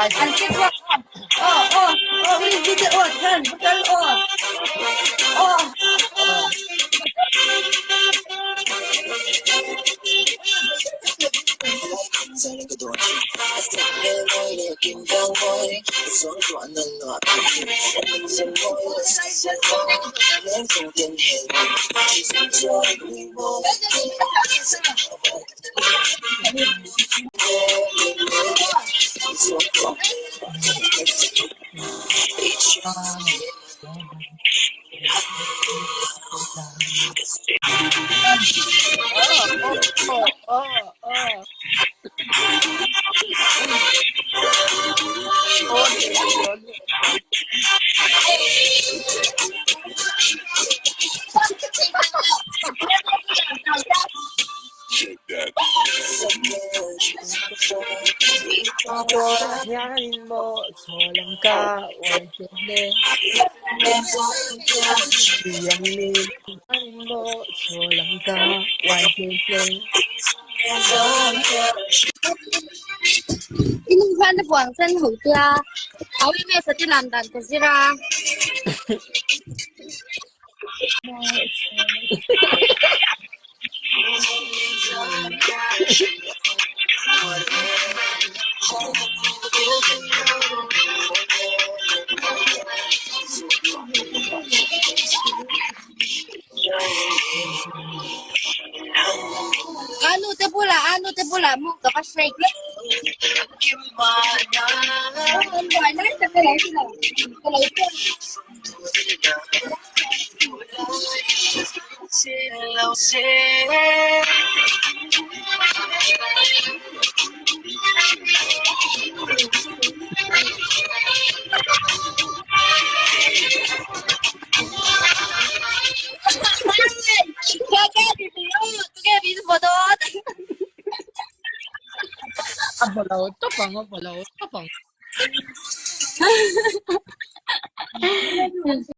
Until what? Please do the oath. Turn, oath. Oh. Yanin mo, solang ka, wajene. Yanin mo, solang ka, wajene. Inung fan的广深好啲啊，我以为是啲男蛋嗰啲啦。Anu te pula mo kapag shake. Ang buhay na sa kalay sila. Kalay ko. Kakak di sini, tu kayak bisa bodoh. Apalaot, tapang.